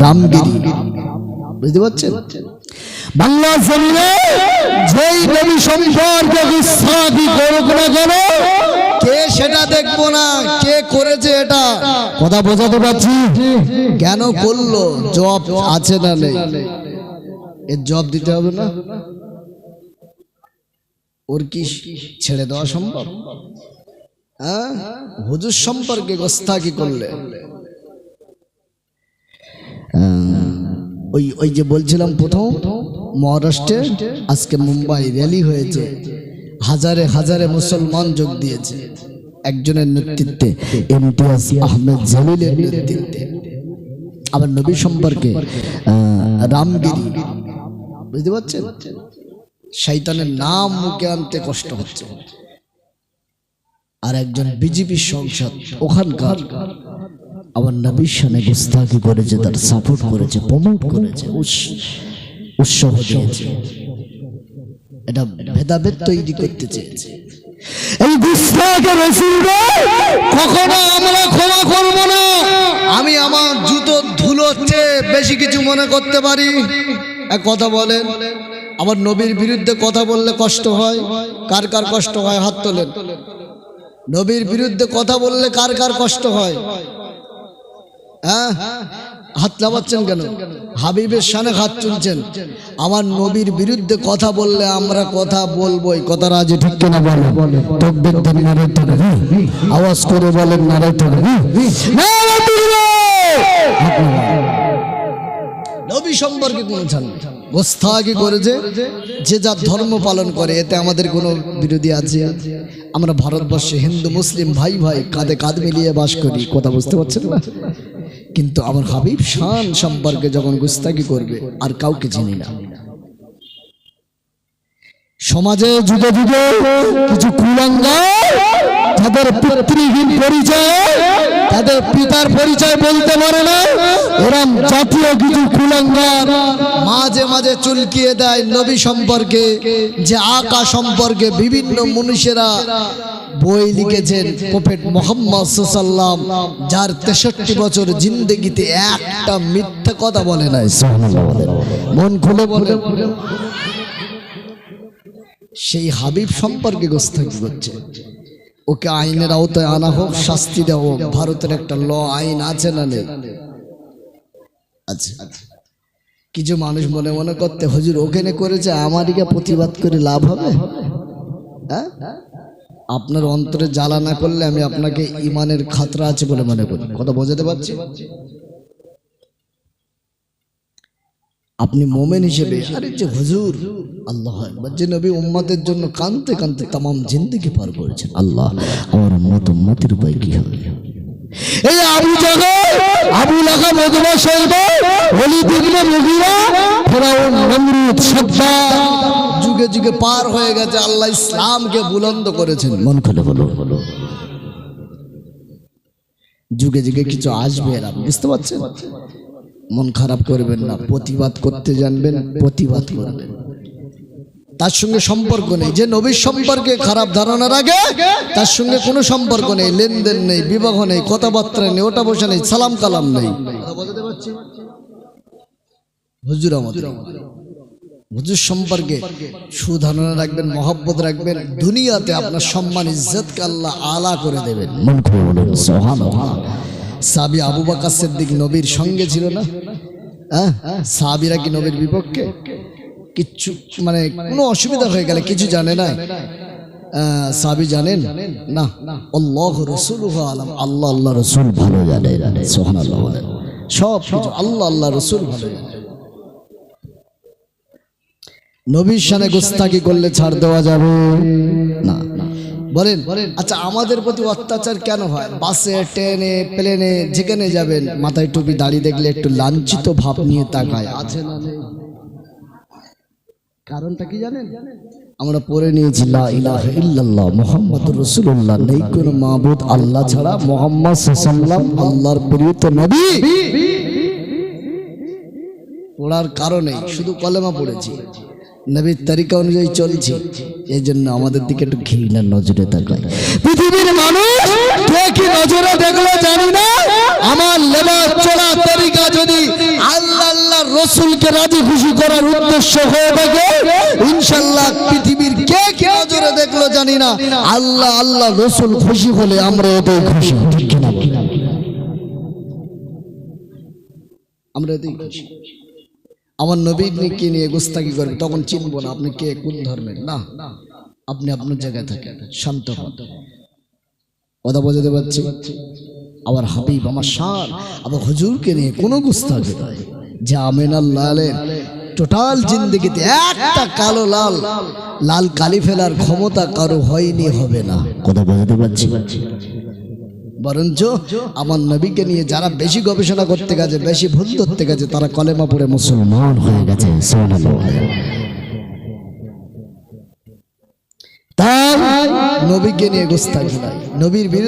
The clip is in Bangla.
রামগিরি। বুঝতে পারছেন? বাংলা জমিনে যেই নবী সম্পর্কে গুস্তাখি করুক না কেন, কে সেটা দেখবো না কে করেছে এটা। কথা বোঝাতে পারছি? কেন করলো, জব আছে না নেই, এর জব দিতে হবে না? ওর কি ছেড়ে দেওয়া সম্ভব? হ্যাঁ, হুজুর সম্পর্কে গুস্তাখি করলে ওই যে বলছিলাম প্রথম মহারাষ্ট্রে আজকে মুম্বাই র্যালি হয়েছে, হাজারে হাজারে মুসলমান যোগ দিয়েছে একজনের নেতৃত্বে, ইমতিয়াজ আহমেদ জলিলের নেতৃত্বে। আবার নবী সম্পর্কে রামগিরি। বুঝতে পারছেন? শয়তানের নাম মুখে আনতে কষ্ট হচ্ছে। আর একজন বিজেপি সংসদ ওখানকার আবার নবীর শানে গুস্তাখি করেছে, তার সাপোর্ট করেছে, প্রমোট করেছে, উৎসাহ দিয়েছে। এটা ভেদাভেদ তৈরি করতে চেয়েছে। এই গুস্তাখের রাসূলকে কখনো আমরা ক্ষমা করব না। আমি আমার জুতোর ধুলোর চেয়ে বেশি কিছু মনে করতে পারি। এক কথা বলেন, আমার নবীর বিরুদ্ধে কথা বললে কষ্ট হয়? কার কার কষ্ট হয় হাত তোলেন। নবীর বিরুদ্ধে কথা বললে কার কার কষ্ট হয়? হ্যাঁ, হাত লাগাচ্ছেন কেন? হাবিবের শানে হাত তুলছেন। আমার নবীর বিরুদ্ধে কথা বললে আমরা কথা বলবোই। কথা রাজি ঠিক কিনা বলেন? তাকবীর দেন, নারে তাকবীর, আওয়াজ করে বলেন নারে তাকবীর, নারে তাকবীর। নবী সম্পর্কে কোন ছাড় নেই। গুস্তাখি করেছে যে যার ধর্ম পালন করে, এতে আমাদের কোনো বিরোধী আছে? আমরা ভারতবর্ষে হিন্দু মুসলিম ভাই ভাই কাঁধে কাঁধ মিলিয়ে বাস করি। কথা বুঝতে পারছেন না? কিন্তু আমার হাবিব শান সম্পর্কে যখন গুস্তাখি করবে, আর কাউকে চিনি না। সমাজে যুগে যুগে কিছু কুলাঙ্গার, তাদের পিতৃহীন পরিচয়, তাদের পিতার পরিচয় বলতে পারে না, এরম জাতীয় কিছু কুলাঙ্গার মাঝে মাঝে চুলকিয়ে দেয় নবী সম্পর্কে, যে আকা সম্পর্কে বিভিন্ন মনীষীরা বই লিখেছেন। প্রফেট মুহাম্মদ সাল্লাল্লাহু আলাইহি ওয়াসাল্লাম, যার 63 বছর জিন্দেগিতে একটা মিথ্যা কথা বলে নাই। সুবহানাল্লাহ বলেন, মন খুলে বলেন। সেই হাবিব সম্পর্কে গুস্তাখি করছে। ওকে আইনের আওতায় আনা হোক, শাস্তি দেওয়া হোক। ভারতের একটা ল আইন আছে না নেই? আচ্ছা, কিছু মানুষ মনে মনে করতে, হুজুর ওখানে করেছে, আমারই প্রতিবাদ করে লাভ হবে? হ্যাঁ, আপনার অন্তরে জ্বালা না করলে আমি আপনাকে ইমানের খাতরা আছে বলে মনে করি। কথা বোঝাতে পারছি? আপনি মোমেন হিসেবে, আরে যে হুজুর আল্লাহ আকবার, যে নবী উম্মতের জন্য কাঁদতে কাঁদতে তামাম জিন্দেগি পার করেছেন, আল্লাহ আমার উম্মতের উপায় কি হবে? এই আবু জাহেল, আবু লাহাব, উতবা, শাইবা, ওলীদ ইবনে মুগীরা, ফিরাউন, নমরুদ, সাদ্দাত যুগে যুগে পার হয়ে গেছে। আল্লাহ ইসলামকে বুলন্দ করেছেন। মন খুলে বলো। যুগে যুগে কিছু আসবে, এরা বুঝতে পারছেন? মন খারাপ করবেন না, প্রতিবাদ করতে জানবেন, প্রতিবাদ করবেন। তার সঙ্গে সম্পর্ক নেই। যে নবীর সম্পর্কে খারাপ ধারণা রাখে, তার সঙ্গে কোনো সম্পর্ক নেই, লেনদেন নেই, বিবাহ নেই, কথাবার্তা নেই, ওটা বসা নেই, সালাম কালাম নেই। হুজুর আমাদের হুজুর সম্পর্কে সুধারণা রাখবেন, মহব্বত রাখবেন, দুনিয়াতে আপনার সম্মান ইজ্জতকে আল্লাহ আলা করে দেবেন। মন খুলে বলুন সুবহানাল্লাহ। সাহাবী আবু বকর সিদ্দিক নবীর সঙ্গে ছিল না? হ্যাঁ, সাহাবীরা কি নবীর বিপক্ষে? কিচ্ছু, মানে কোনো অসুবিধা হয়ে গেলে কিছু জানে না সাহাবী জানেন না? আল্লাহু রাসূলুহু আলাম, আল্লাহ আল্লাহ রাসূল ভালো জানেন। সুবহানাল্লাহ বলেন। সব কিছু আল্লাহ আল্লাহ রাসূল ভালো জানেন। নবীর শানে গুস্তাখি করলে ছাড় দেওয়া যাবে না। বলেন, আচ্ছা আমাদের প্রতি অত্যাচার কেন হয়? বাসে, ট্রেনে, প্লেনে যেখানে যাবেন, মাথায় টুপি দাঁড়িয়ে দেখলে একটু লাঞ্ছিত ভাব নিয়ে তাকায়, আছে না? কারণটা কি জানেন? আমরা পড়ে নিয়েছি লা ইলাহা ইল্লাল্লাহ মুহাম্মাদুর রাসূলুল্লাহ, নেই কোনো মাবুদ আল্লাহ ছাড়া, মুহাম্মদ সাল্লাল্লাহু আলাইহি ওয়াসাল্লাম আল্লাহর প্রিয় নবী। পড়ার কারণে শুধু কলেমা পড়েছি, নবীর তরিকা অনুযায়ী চলছি, এই জন্য আমাদের দিকে একটু ঘৃণার নজরে তাকায়। পৃথিবীর মানুষ কে কি নজরে দেখলো জানি না, আমার লেবাস চলা তরিকা যদি নবীকে রাজি খুশি করার উদ্দেশ্য হয়ে থাকে ইনশাআল্লাহ পৃথিবীর কে কে নজরে দেখলো জানি না, আল্লাহ আল্লাহ রাসূল খুশি হলে আমরা এতেই খুশি, ঠিক কিনা বলেন? আমরা এতেই খুশি। আমার নবীকে নিয়ে গোস্তাকি করবে তখন চিনবো না আপনি কে, কোন ধর্মের। না, আপনি আপনার জায়গায় থাকেন, শান্ত হন, কথা বোঝাতে পারছি? আমার হাবিব, আমার শান, আবার হুজুরকে নিয়ে কোনো গোস্তাকি নয়। যে আমিনার লালের টোটাল জিন্দগিতে একটা কালো লাল লাল কালি ফেলার ক্ষমতা কারো হয়নি, হবে না, কথা বোঝাতে পারছি? বরঞ্চ আমার নবীকে নিয়ে যারা বেশি গবেষণা করতে গেছে, বেশি ভুল ধরতে গেছে, তারা কলেমা পড়ে মুসলমান হয়ে গেছে। তাই নবীকে নিয়ে গোস্তাকি নাই, নবীর